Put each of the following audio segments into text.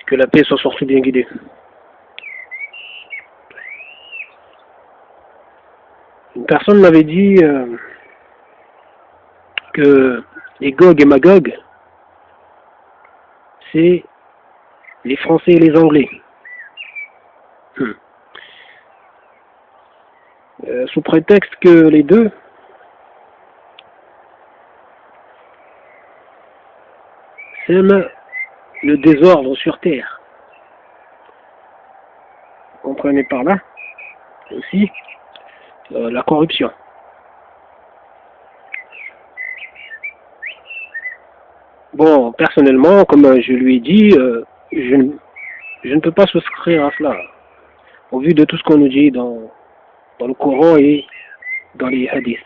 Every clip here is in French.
Que la paix soit surtout bien guidée. Une personne m'avait dit que les Gog et Magog, c'est les Français et les Anglais. Sous prétexte que les deux sèment le désordre sur Terre. Vous comprenez par là aussi la corruption. Bon, personnellement, comme je lui ai dit, je ne peux pas souscrire à cela, au vu de tout ce qu'on nous dit dans le Coran et dans les hadiths.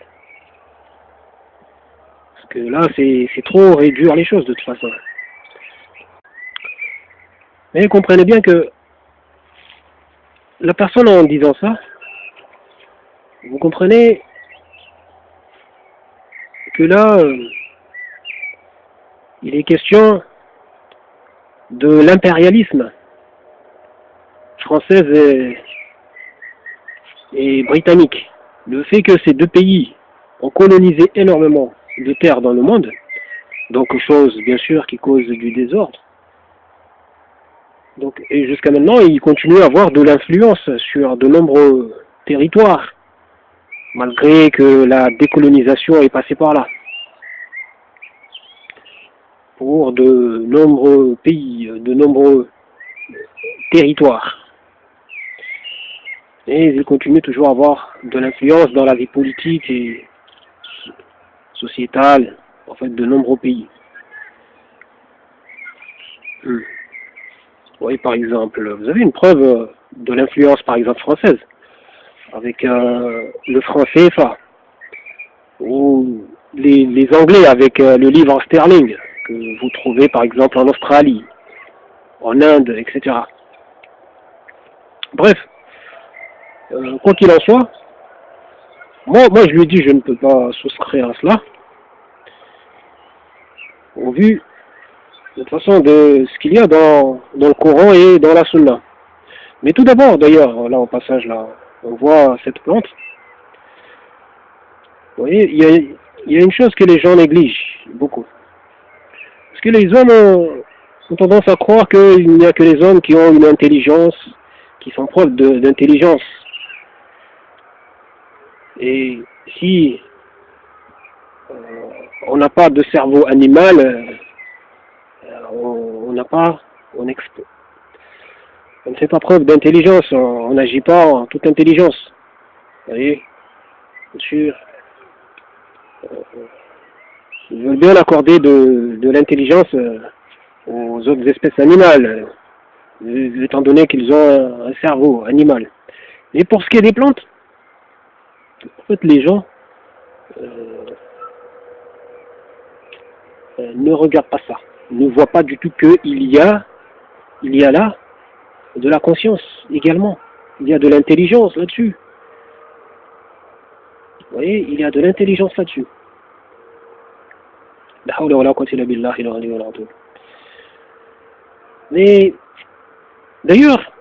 Parce que là, c'est trop réduire les choses de toute façon. Mais comprenez bien que la personne en disant ça, vous comprenez que là, il est question de l'impérialisme française et britannique. Le fait que ces deux pays ont colonisé énormément de terres dans le monde, donc chose bien sûr qui cause du désordre. Donc, et jusqu'à maintenant, ils continuent à avoir de l'influence sur de nombreux territoires, malgré que la décolonisation est passée par là. Pour de nombreux pays, de nombreux territoires. Et ils continuent toujours à avoir de l'influence dans la vie politique et sociétale, en fait, de nombreux pays. Vous voyez, par exemple, vous avez une preuve de l'influence, par exemple, française, avec le franc CFA, ou les Anglais avec le livre sterling, que vous trouvez, par exemple, en Australie, en Inde, etc. Bref, quoi qu'il en soit, moi je lui ai dit je ne peux pas souscrire à cela, au vu de toute façon de ce qu'il y a dans le Coran et dans la Sunna. Mais tout d'abord, d'ailleurs, là au passage, là, on voit cette plante. Vous voyez, il y a une chose que les gens négligent beaucoup. Parce que les hommes ont tendance à croire qu'il n'y a que les hommes qui ont une intelligence, qui sont preuves d'intelligence. Et si on n'a pas de cerveau animal, on n'a pas, on ne fait pas preuve d'intelligence, on n'agit pas en toute intelligence. Vous voyez, bien sûr, ils veulent bien accorder de l'intelligence aux autres espèces animales, étant donné qu'ils ont un cerveau animal. Mais pour ce qui est des plantes, en fait, les gens ne regardent pas ça, ne voient pas du tout qu'il y a là de la conscience également. Il y a de l'intelligence là-dessus. Vous voyez, il y a de l'intelligence là-dessus. Mais d'ailleurs,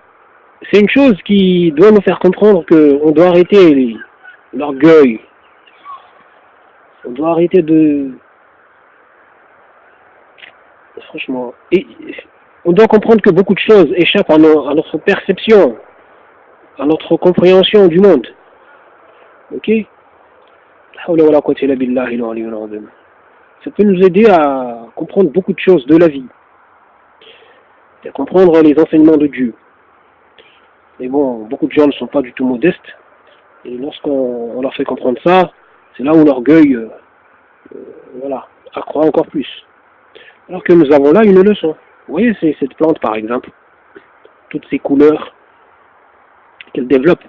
c'est une chose qui doit nous faire comprendre qu'on doit arrêter l'orgueil. On doit arrêter de... Franchement... Et on doit comprendre que beaucoup de choses échappent à notre perception, à notre compréhension du monde. Ok? Ça peut nous aider à comprendre beaucoup de choses de la vie, à comprendre les enseignements de Dieu. Mais bon, beaucoup de gens ne sont pas du tout modestes, et lorsqu'on leur fait comprendre ça, c'est là où l'orgueil voilà, accroît encore plus. Alors que nous avons là une leçon. Vous voyez, c'est cette plante par exemple, toutes ces couleurs qu'elle développe.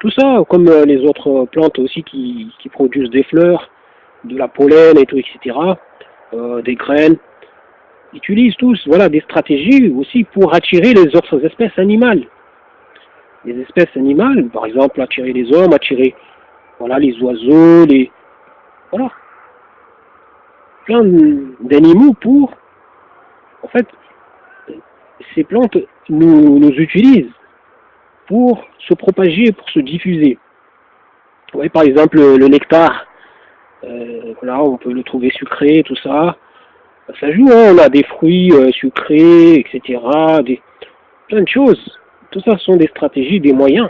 Tout ça, comme les autres plantes aussi qui produisent des fleurs, de la pollen et tout, etc., des graines, utilisent tous voilà, des stratégies aussi pour attirer les autres espèces animales. Les espèces animales, par exemple, attirer les hommes, attirer voilà, les oiseaux, voilà, plein d'animaux pour, en fait, ces plantes nous utilisent pour se propager, pour se diffuser. Vous voyez, par exemple, le nectar, voilà, on peut le trouver sucré, tout ça. Ça joue, hein, on a des fruits sucrés, etc., plein de choses. Tout ça sont des stratégies, des moyens.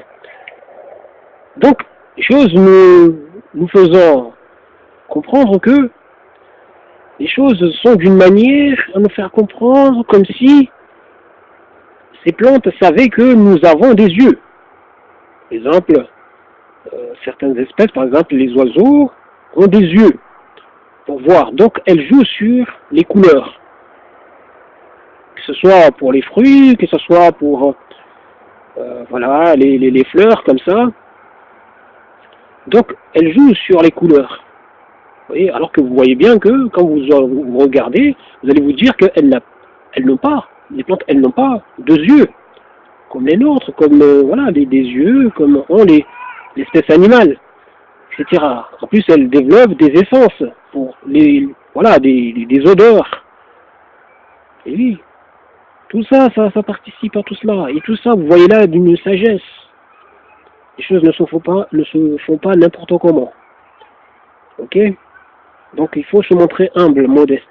Donc, les choses nous faisant comprendre que les choses sont d'une manière à nous faire comprendre comme si ces plantes savaient que nous avons des yeux. Par exemple, certaines espèces, par exemple les oiseaux, ont des yeux pour voir. Donc elles jouent sur les couleurs. Que ce soit pour les fruits, que ce soit pour voilà, les fleurs comme ça. Donc elles jouent sur les couleurs. Vous voyez, alors que vous voyez bien que quand vous regardez, vous allez vous dire qu'elles n'ont pas, les plantes, elles n'ont pas deux yeux, comme les nôtres, comme voilà, des yeux, comme ont l'espèce animale, etc. En plus, elles développent des essences pour voilà, des odeurs. Et oui, tout ça, ça participe à tout cela. Et tout ça, vous voyez là, d'une sagesse. Les choses ne se font pas n'importe comment. Ok? Donc il faut se montrer humble, modeste.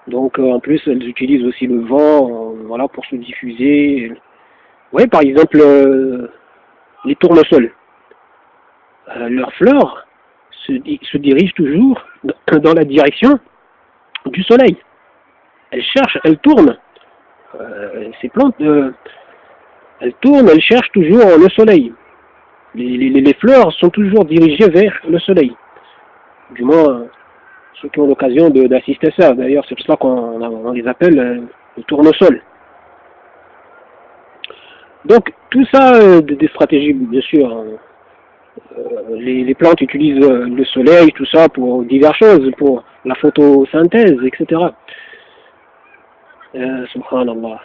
Donc en plus elles utilisent aussi le vent, voilà, pour se diffuser. Oui, par exemple les tournesols. Leurs fleurs se dirigent toujours dans la direction du soleil. Elles cherchent, elles tournent. Ces plantes, elles tournent, elles cherchent toujours le soleil. Les fleurs sont toujours dirigées vers le soleil. Du moins, ceux qui ont l'occasion d'assister à ça. D'ailleurs, c'est pour ça qu'on les appelle le tournesol. Donc, tout ça, des stratégies, bien sûr. Les plantes utilisent le soleil, tout ça, pour diverses choses, pour la photosynthèse, etc. Subhanallah.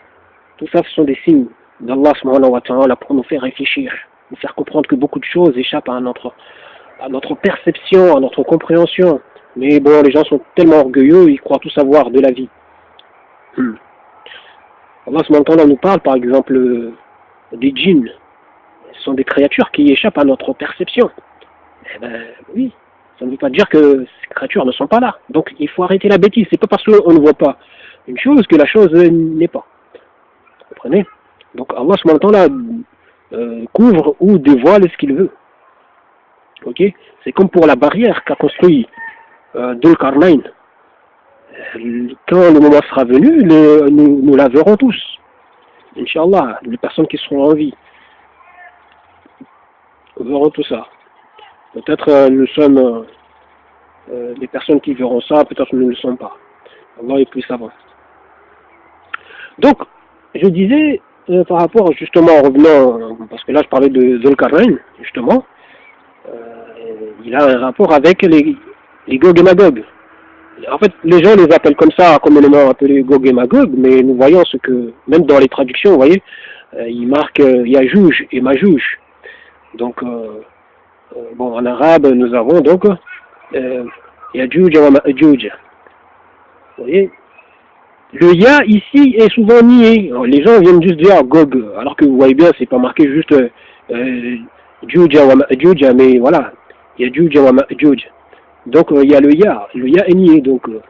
Tout ça, ce sont des signes d'Allah subhanahu wa ta'ala pour nous faire réfléchir, nous faire comprendre que beaucoup de choses échappent à notre perception, à notre compréhension. Mais bon, les gens sont tellement orgueilleux, ils croient tout savoir de la vie. Allah subhanahu wa ta'ala nous parle, par exemple, des djinns. Ce sont des créatures qui échappent à notre perception. Eh ben oui, ça ne veut pas dire que ces créatures ne sont pas là. Donc il faut arrêter la bêtise. C'est pas parce qu'on ne voit pas une chose que la chose n'est pas. Vous comprenez? Donc Allah subhanahu wa ta'ala couvre ou dévoile ce qu'il veut. Ok? C'est comme pour la barrière qu'a construit Dhul-Qarnayn. Quand le moment sera venu, nous la verrons tous. Inch'Allah, les personnes qui seront en vie. Nous verrons tout ça. Peut-être nous sommes des personnes qui verront ça, peut-être nous ne le sommes pas. Allah est plus savant. Donc, je disais, par rapport justement, en revenant, parce que là je parlais de Dhul-Qarnayn, justement, il a un rapport avec les Gog et Magog. En fait, les gens les appellent comme ça, communément appelés Gog et Magog, mais nous voyons ce que, même dans les traductions, vous voyez, il marque Yajouj et Majouj. Donc, bon, en arabe, nous avons donc Yajouj et Majouj. Vous voyez, le Ya ici est souvent nié. Alors, les gens viennent juste dire Gog, alors que vous voyez bien, c'est pas marqué juste Juja wa Majuja, mais voilà, Yajouj wa Majuj. Donc il y a le Ya est nié, donc les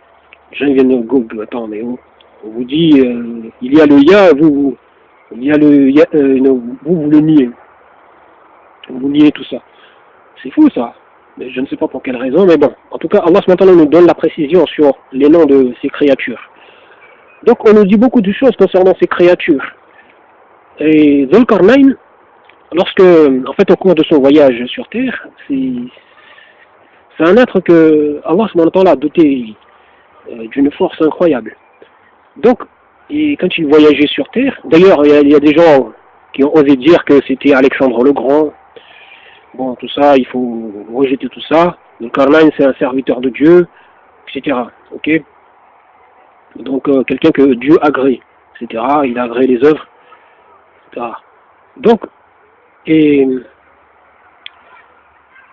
gens viennent dire Gog, attends, mais on vous dit il y a le Ya, il y a le Ya, vous le niez. Vous niez tout ça. C'est fou ça. Mais je ne sais pas pour quelle raison, mais bon. En tout cas, Allah maintenant nous donne la précision sur les noms de ces créatures. Donc on nous dit beaucoup de choses concernant ces créatures. Et Dhul-Qarnayn, lorsque, en fait, au cours de son voyage sur Terre, c'est un être que Allah l'a doté d'une force incroyable. Donc, et quand il voyageait sur Terre, d'ailleurs, il y a des gens qui ont osé dire que c'était Alexandre le Grand. Bon, tout ça, il faut rejeter tout ça. Dhul-Qarnayn, c'est un serviteur de Dieu, etc. Ok? Donc, quelqu'un que Dieu agrée, etc. Il a agréé les œuvres, etc. Donc, et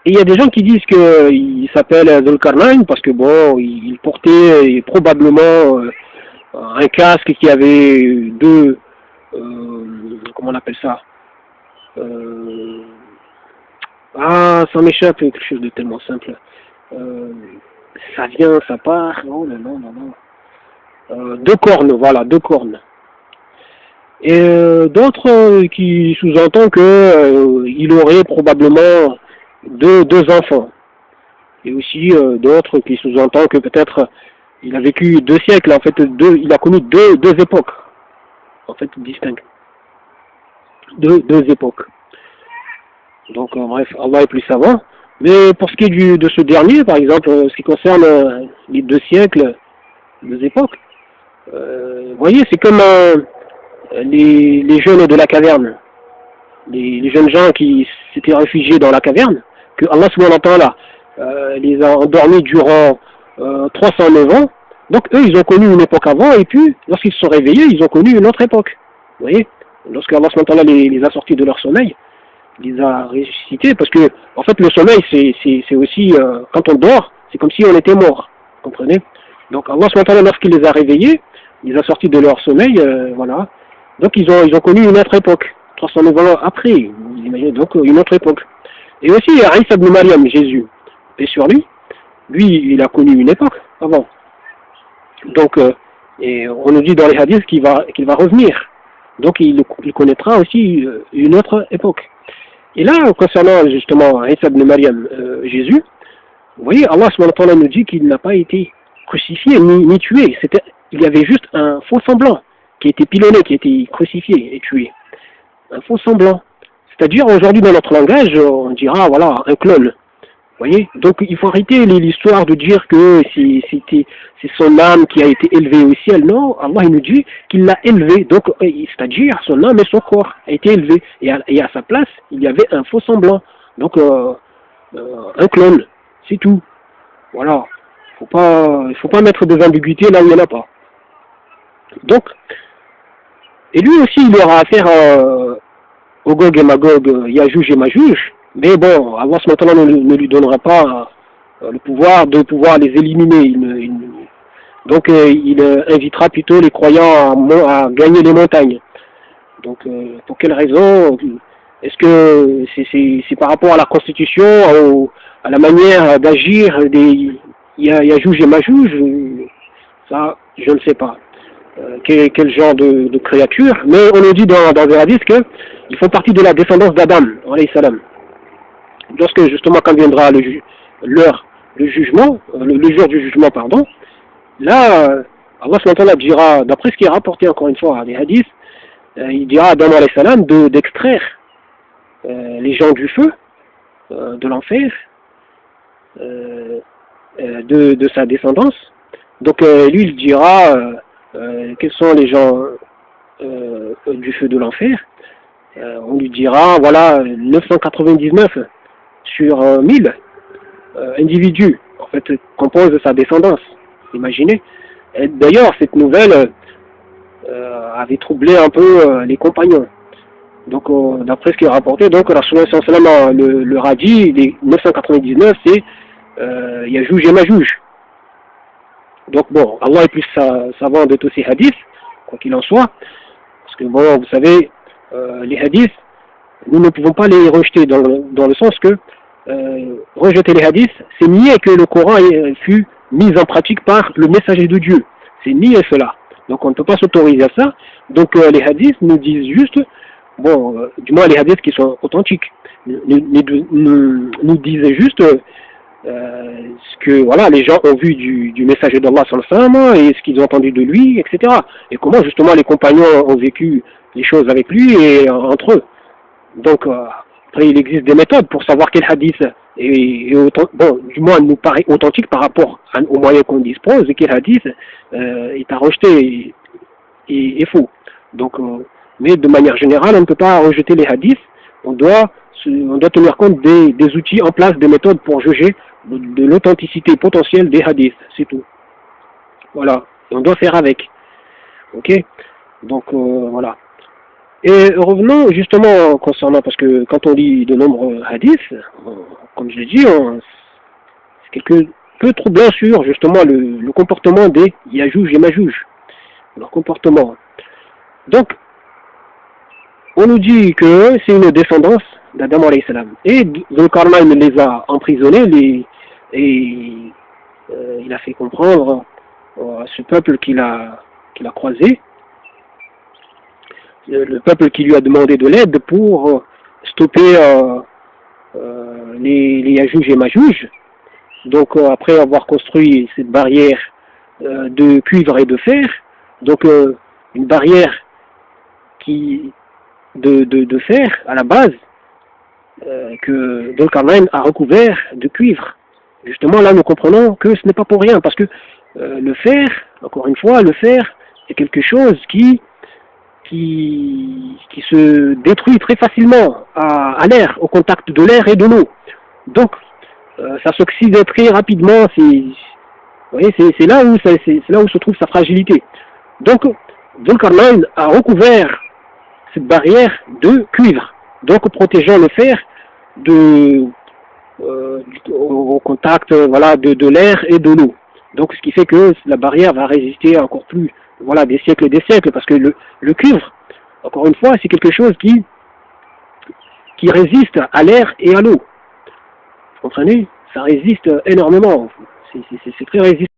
Et il y a des gens qui disent qu'il s'appelle Zulkarnain parce que bon, il portait probablement un casque qui avait deux, comment on appelle ça, euh, ah, ça m'échappe, quelque chose de tellement simple. Euh, Ça vient, ça part, non, non, non, non, non. Deux cornes, voilà, deux cornes. Et d'autres qui sous-entendent que il aurait probablement deux enfants. Et aussi d'autres qui sous-entendent que peut-être il a vécu 2 siècles, en fait, il a connu deux époques, en fait, distinctes. Deux époques. Donc, bref, Allah est plus savant. Mais pour ce qui est de ce dernier, par exemple, ce qui concerne les 2 siècles, 2 époques, vous voyez, c'est comme les jeunes de la caverne, les jeunes gens qui s'étaient réfugiés dans la caverne, que Allah subhanahu wa ta'ala les a endormis durant 309 ans. Donc eux, ils ont connu une époque avant, et puis lorsqu'ils se sont réveillés, ils ont connu une autre époque. Vous voyez, lorsque Allah subhanahu wa ta'ala les a sortis de leur sommeil, il les a ressuscités, parce que en fait le sommeil c'est aussi, quand on dort, c'est comme si on était mort, vous comprenez. Donc Allah subhanahu wa ta'ala, lorsqu'il les a réveillés, il les a sortis de leur sommeil, voilà. Donc ils ont connu une autre époque, 309 ans après, vous imaginez, donc une autre époque. Et aussi Isa ibn Maryam, Jésus, et sur lui, il a connu une époque avant. Donc, et on nous dit dans les hadiths qu'il va revenir. Donc il connaîtra aussi une autre époque. Et là, concernant justement Isa ibn Maryam, Jésus, vous voyez, Allah subhanahu wa ta'ala nous dit qu'il n'a pas été crucifié ni tué. Il y avait juste un faux semblant qui a été pilonné, qui a été crucifié et tué. Un faux semblant. C'est-à-dire, aujourd'hui, dans notre langage, on dira, voilà, un clone. Vous voyez. Donc, il faut arrêter l'histoire de dire que c'est son âme qui a été élevée au ciel. Non, Allah, il nous dit qu'il l'a élevé. Donc, c'est-à-dire, son âme et son corps a été élevé. Et à sa place, il y avait un faux semblant. Donc, un clone. C'est tout. Voilà. Il faut pas mettre des ambiguïtés là où il n'y en a pas. Donc, et lui aussi, il aura affaire au Gog et Magog, Yajouj et Majouj, mais bon, Allah ne lui donnera pas le pouvoir de pouvoir les éliminer. Donc, il invitera plutôt les croyants à gagner les montagnes. Donc, pour quelle raison? Est-ce que c'est par rapport à la constitution, à la manière d'agir des Yajouj et Majouj? Ça, je ne sais pas. Quel genre de créature, mais on nous dit dans les hadiths qu'ils font partie de la descendance d'Adam, alayhi salam. Lorsque justement quand viendra l'heure du jugement, le jour du jugement, pardon, là, Allah subhanahu dira, d'après ce qui est rapporté encore une fois dans les hadiths, il dira à Adam alayhi salam d'extraire les gens du feu, de l'enfer, de sa descendance. Donc lui il dira quels sont les gens du feu de l'enfer. On lui dira, voilà, 999 sur 1000 individus, en fait, composent sa descendance. Imaginez. D'ailleurs, cette nouvelle avait troublé un peu les compagnons. Donc, d'après ce qui est rapporté, donc, Rasulullah sallallahu alayhi wa sallam leur a dit, les 999, c'est Yajouj et Majouj. Donc bon, Allah est plus savant de tous ces hadiths, quoi qu'il en soit, parce que bon, vous savez, les hadiths, nous ne pouvons pas les rejeter dans le sens que rejeter les hadiths, c'est nier que le Coran fut mis en pratique par le messager de Dieu. C'est nier cela. Donc on ne peut pas s'autoriser à ça. Donc les hadiths nous disent juste, bon, du moins les hadiths qui sont authentiques, nous disent juste ce que voilà, les gens ont vu du messager d'Allah sallallahu alayhi wa sallam, et ce qu'ils ont entendu de lui, etc. Et comment justement les compagnons ont vécu les choses avec lui et entre eux. Donc après il existe des méthodes pour savoir quel hadith bon, du moins nous paraît authentique par rapport aux moyens qu'on dispose, et quel hadith est à rejeter et faux. Donc mais de manière générale on ne peut pas rejeter les hadiths, on doit tenir compte des outils en place, des méthodes pour juger de l'authenticité potentielle des hadiths, c'est tout. Voilà, et on doit faire avec. Ok. Donc voilà. Et revenons justement concernant, parce que quand on lit de nombreux hadiths, comme je l'ai dit, c'est quelque peu troublant sur justement le comportement des Yajouj et Majouj, leur comportement. Donc, on nous dit que c'est une descendance d'Adam alayhi salam. Et Dhul-Qarnayn les a emprisonnés et il a fait comprendre à ce peuple qu'il a croisé, le peuple qui lui a demandé de l'aide pour stopper les Yajouj et Majouj. Donc après avoir construit cette barrière de cuivre et de fer, donc une barrière de fer à la base que Dhul-Qarnayn a recouvert de cuivre. Justement là nous comprenons que ce n'est pas pour rien, parce que le fer, encore une fois, le fer est quelque chose qui se détruit très facilement à l'air, au contact de l'air et de l'eau. Donc ça s'oxyde très rapidement. C'est là où se trouve sa fragilité. Donc Dhul-Qarnayn a recouvert cette barrière de cuivre, donc protégeant le fer au contact de l'air et de l'eau. Donc ce qui fait que la barrière va résister encore plus, des siècles et des siècles, parce que le cuivre, encore une fois, c'est quelque chose qui résiste à l'air et à l'eau. Vous comprenez? Ça résiste énormément. C'est très résistant.